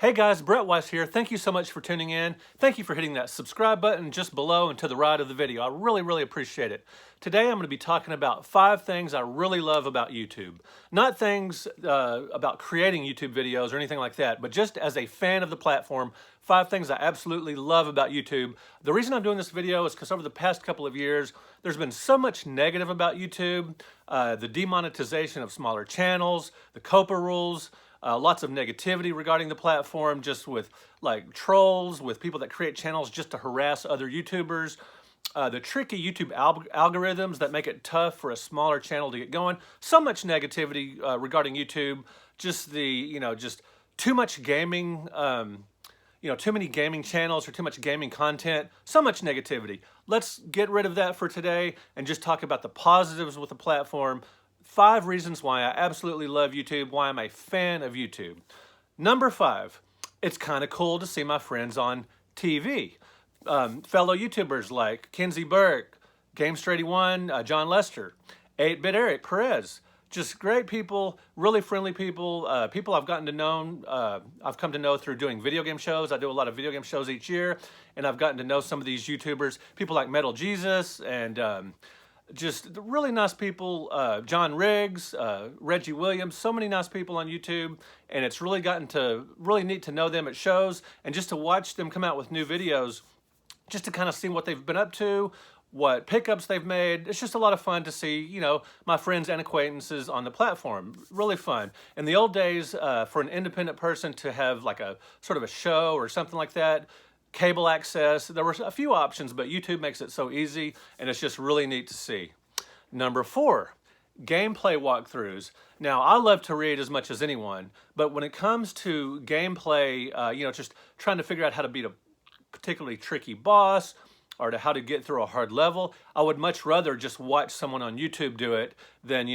Hey guys, Brett Weiss here. Thank you so much for tuning in. Thank you for hitting that subscribe button just below and to the right of the video. I really appreciate it. Today I'm going to be talking about 5 things I really love about YouTube. Not things about creating YouTube videos or anything like that, but just as a fan of the platform, 5 things I absolutely love about YouTube. The reason I'm doing this video is because over the past couple of years, there's been so much negative about YouTube, the demonetization of smaller channels, the Coppa rules, lots of negativity regarding the platform, just with like trolls, with people that create channels just to harass other YouTubers, the tricky YouTube algorithms that make it tough for a smaller channel to get going. So much negativity regarding YouTube, just just too much gaming, too many gaming channels or too much gaming content, so much negativity. Let's get rid of that for today and just talk about the positives with the platform. 5 reasons why I absolutely love YouTube, why I'm a fan of YouTube. Number 5, it's kind of cool to see my friends on TV. Fellow YouTubers like Kenzie Burke, Gamester81, John Lester, 8-Bit Eric Perez. Just great people, really friendly people, people I've gotten to know, I've come to know through doing video game shows. I do a lot of video game shows each year, and I've gotten to know some of these YouTubers, people like Metal Jesus and just really nice people, John Riggs, Reggie Williams, so many nice people on YouTube, and it's really gotten to really neat to know them at shows and just to watch them come out with new videos, just to kind of see what they've been up to, what pickups they've made. It's just a lot of fun to see, my friends and acquaintances on the platform. Really fun. In the old days, for an independent person to have like a sort of a show or something like that, cable access, there were a few options, but YouTube makes it so easy, and it's just really neat to see. Number 4, gameplay walkthroughs. Now, I love to read as much as anyone, but when it comes to gameplay, just trying to figure out how to beat a particularly tricky boss, or to how to get through a hard level, I would much rather just watch someone on YouTube do it than,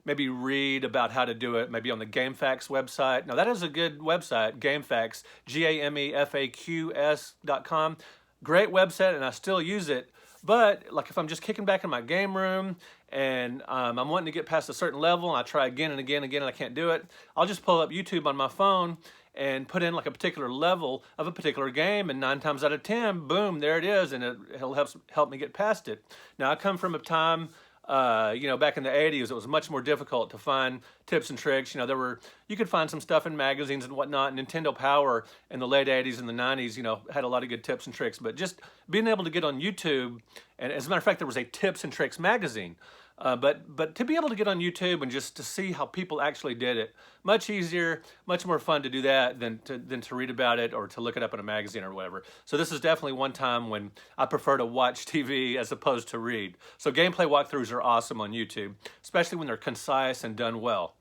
maybe read about how to do it, maybe on the GameFAQs website. Now, that is a good website, GameFAQs, GAMEFAQS.com. Great website, and I still use it. But, like, if I'm just kicking back in my game room and I'm wanting to get past a certain level and I try again and again and I can't do it, I'll just pull up YouTube on my phone and put in like a particular level of a particular game, and 9 times out of 10, boom, there it is, and it'll help me get past it. Now, I come from a time, back in the 80s, it was much more difficult to find tips and tricks. You could find some stuff in magazines and whatnot. Nintendo Power in the late 80s and the 90s, had a lot of good tips and tricks. But just being able to get on YouTube, and as a matter of fact, there was a tips and tricks magazine. But to be able to get on YouTube and just to see how people actually did it, much easier, much more fun to do that than to read about it or to look it up in a magazine or whatever. So this is definitely one time when I prefer to watch TV as opposed to read. So gameplay walkthroughs are awesome on YouTube, especially when they're concise and done well.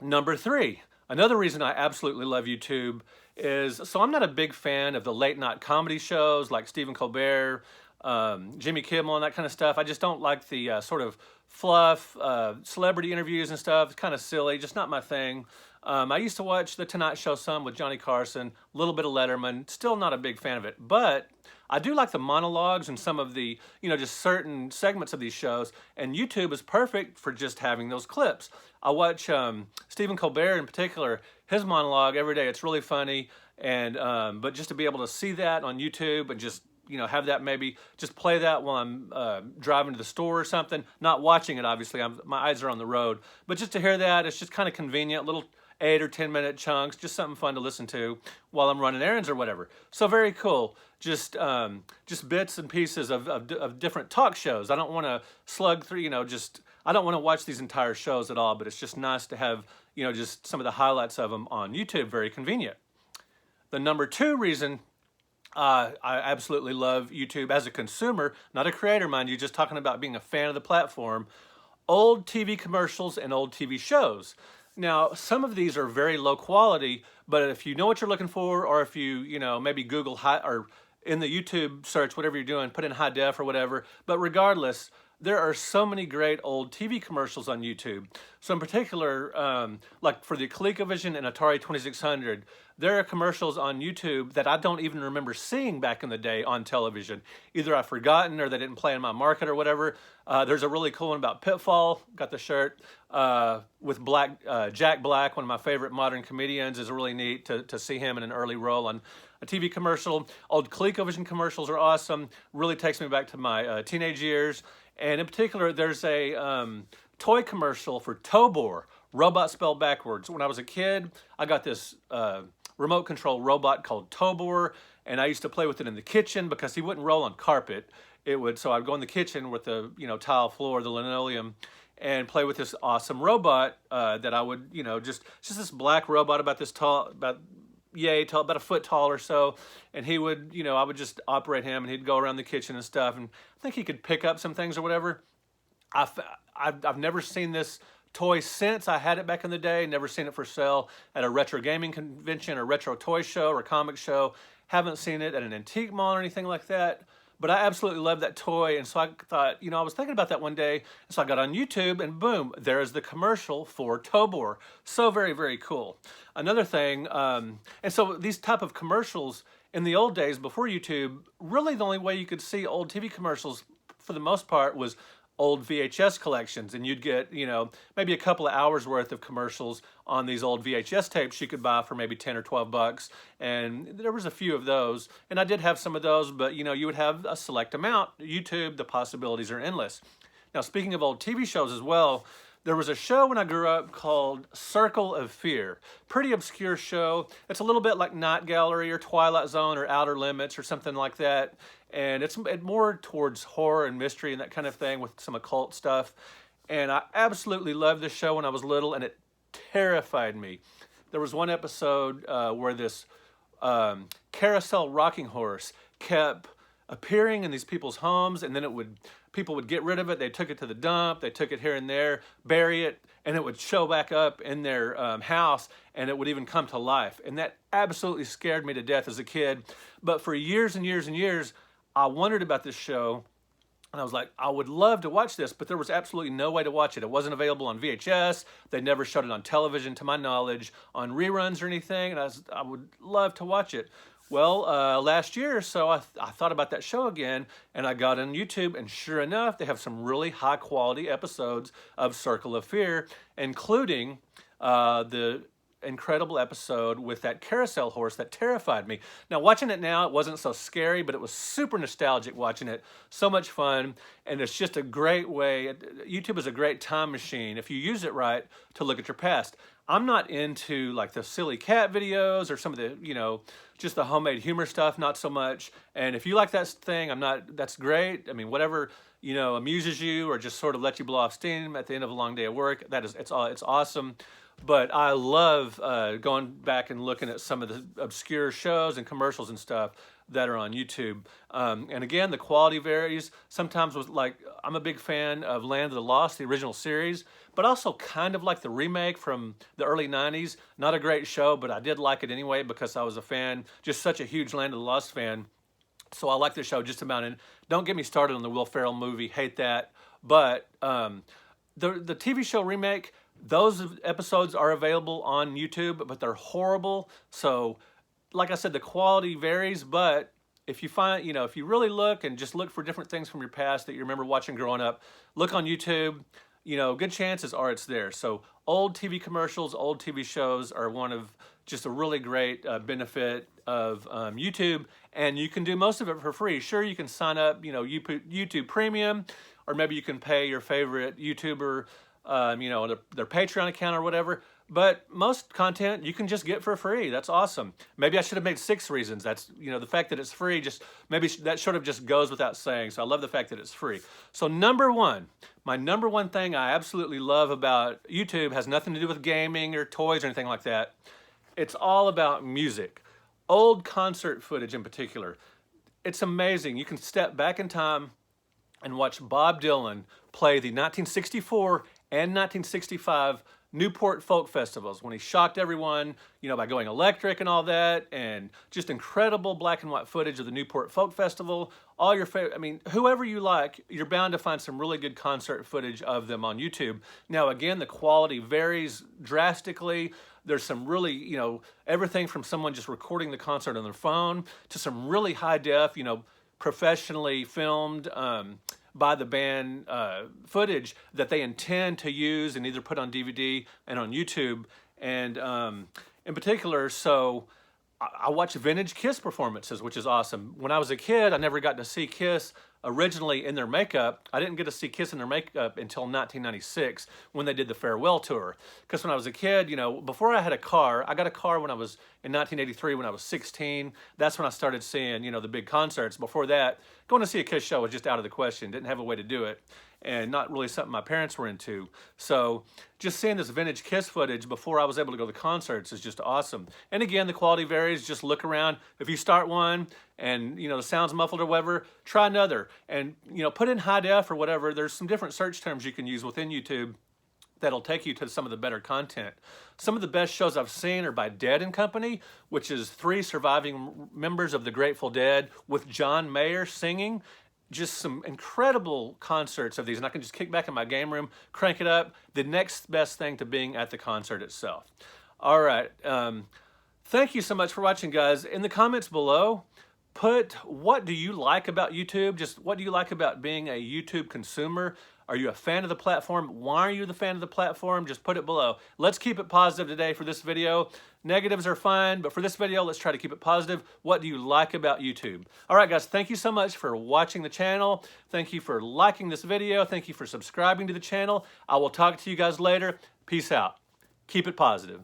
Number 3, another reason I absolutely love YouTube is, so I'm not a big fan of the late night comedy shows like Stephen Colbert, Jimmy Kimmel and that kind of stuff. I just don't like the sort of fluff, celebrity interviews and stuff. It's kind of silly, just not my thing. I used to watch The Tonight Show some with Johnny Carson, a little bit of Letterman, still not a big fan of it. But I do like the monologues and some of the, just certain segments of these shows, and YouTube is perfect for just having those clips. I watch Stephen Colbert in particular, his monologue every day. It's really funny, and but just to be able to see that on YouTube and just have that, maybe just play that while I'm driving to the store or something. Not watching it, obviously. My eyes are on the road. But just to hear that, it's just kind of convenient, little 8 or 10 minute chunks, just something fun to listen to while I'm running errands or whatever. So very cool. Just bits and pieces of different talk shows. I don't want to slug through, I don't want to watch these entire shows at all, but it's just nice to have, just some of the highlights of them on YouTube. Very convenient. The number 2 reason I absolutely love YouTube as a consumer, not a creator, mind you, just talking about being a fan of the platform. Old TV commercials and old TV shows. Now, some of these are very low quality, but if you know what you're looking for, or if you, maybe Google high, or in the YouTube search, whatever you're doing, put in high def or whatever. But regardless, there are so many great old TV commercials on YouTube. So in particular, like for the ColecoVision and Atari 2600, there are commercials on YouTube that I don't even remember seeing back in the day on television. Either I've forgotten or they didn't play in my market or whatever. There's a really cool one about Pitfall. Got the shirt with Jack Black, one of my favorite modern comedians. Is really neat to see him in an early role on a TV commercial. Old ColecoVision commercials are awesome. Really takes me back to my teenage years. And in particular, there's a toy commercial for Tobor, robot spelled backwards. When I was a kid, I got this remote control robot called Tobor, and I used to play with it in the kitchen because he wouldn't roll on carpet. So I'd go in the kitchen with the tile floor, the linoleum, and play with this awesome robot that I would just this black robot about this tall, about a foot tall or so, and he would, I would just operate him, and he'd go around the kitchen and stuff, and I think he could pick up some things or whatever. I've never seen this toy since. I had it back in the day, never seen it for sale at a retro gaming convention or retro toy show or comic show. Haven't seen it at an antique mall or anything like that. But I absolutely love that toy, and so I thought, I was thinking about that one day, and so I got on YouTube, and boom, there is the commercial for Tobor. So very, very cool. Another thing, and so these type of commercials in the old days before YouTube, really the only way you could see old TV commercials for the most part was old VHS collections, and you'd get, maybe a couple of hours worth of commercials on these old VHS tapes you could buy for maybe 10 or 12 bucks. And there was a few of those, and I did have some of those, but you would have a select amount. YouTube, the possibilities are endless. Now, speaking of old TV shows as well, there was a show when I grew up called Circle of Fear. Pretty obscure show. It's a little bit like Night Gallery or Twilight Zone or Outer Limits or something like that. And it's more towards horror and mystery and that kind of thing with some occult stuff. And I absolutely loved this show when I was little, and it terrified me. There was one episode where this carousel rocking horse kept appearing in these people's homes, and then people would get rid of it. They took it to the dump. They took it here and there, bury it, and it would show back up in their house, and it would even come to life. And that absolutely scared me to death as a kid. But for years and years and years, I wondered about this show, and I was like, I would love to watch this, but there was absolutely no way to watch it. It wasn't available on VHS. They never showed it on television, to my knowledge, on reruns or anything, and I would love to watch it. Well, last year or so, I thought about that show again, and I got on YouTube, and sure enough, they have some really high-quality episodes of Circle of Fear, including the incredible episode with that carousel horse that terrified me. Now, watching it now, it wasn't so scary, but it was super nostalgic watching it. So much fun, and it's just a great way. YouTube is a great time machine, if you use it right, to look at your past. I'm not into like the silly cat videos or some of the, just the homemade humor stuff, not so much. And if you like that thing, that's great. I mean, whatever, amuses you or just sort of lets you blow off steam at the end of a long day of work, it's awesome. But I love going back and looking at some of the obscure shows and commercials and stuff that are on YouTube. And again, the quality varies. Sometimes I'm a big fan of Land of the Lost, the original series, but also kind of like the remake from the early 90s. Not a great show, but I did like it anyway because I was a fan, just such a huge Land of the Lost fan. So I like the show just about. And don't get me started on the Will Ferrell movie, hate that. But the TV show remake, those episodes are available on YouTube, but they're horrible. So, like I said, the quality varies, but if you find, if you really look and just look for different things from your past that you remember watching growing up, look on YouTube, good chances are it's there. So old TV commercials, old TV shows are one of just a really great benefit of YouTube, and you can do most of it for free. Sure, you can sign up, YouTube Premium, or maybe you can pay your favorite YouTuber their Patreon account or whatever. But most content you can just get for free. That's awesome. Maybe I should have made 6 reasons. That's, the fact that it's free, maybe that sort of just goes without saying. So I love the fact that it's free. So my number one thing I absolutely love about YouTube has nothing to do with gaming or toys or anything like that. It's all about music. Old concert footage in particular. It's amazing. You can step back in time and watch Bob Dylan play the 1964 and 1965 Newport folk festivals, when he shocked everyone, you know, by going electric and all that, and just incredible black and white footage of the Newport Folk Festival. All your favorite, I mean, whoever you like, you're bound to find some really good concert footage of them on YouTube. Now, again, the quality varies drastically. There's some really, you know, everything from someone just recording the concert on their phone to some really high def, you know, professionally filmed by the band footage that they intend to use and either put on DVD and on YouTube. And in particular, so I watch vintage Kiss performances, which is awesome. When I was a kid, I never got to see Kiss originally in their makeup. I didn't get to see Kiss in their makeup until 1996 when they did the farewell tour. Because when I was a kid, you know, before I had a car, I got a car when I was in 1983 when I was 16. That's when I started seeing, you know, the big concerts. Before that, going to see a Kiss show was just out of the question. Didn't have a way to do it. And not really something my parents were into. So just seeing this vintage Kiss footage before I was able to go to the concerts is just awesome. And again, the quality varies. Just look around. If you start one and, you know, the sound's muffled or whatever, try another. And, you know, put in high def or whatever. There's some different search terms you can use within YouTube that'll take you to some of the better content. Some of the best shows I've seen are by Dead and Company, which is 3 surviving members of the Grateful Dead with John Mayer singing. Just some incredible concerts of these, and I can just kick back in my game room, crank it up. The next best thing to being at the concert itself. All right. Thank you so much for watching, guys. In the comments below, put what do you like about YouTube? Just what do you like about being a YouTube consumer? Are you a fan of the platform? Why are you the fan of the platform? Just put it below. Let's keep it positive today for this video. Negatives are fine, but for this video, let's try to keep it positive. What do you like about YouTube? All right, guys, thank you so much for watching the channel. Thank you for liking this video. Thank you for subscribing to the channel. I will talk to you guys later. Peace out. Keep it positive.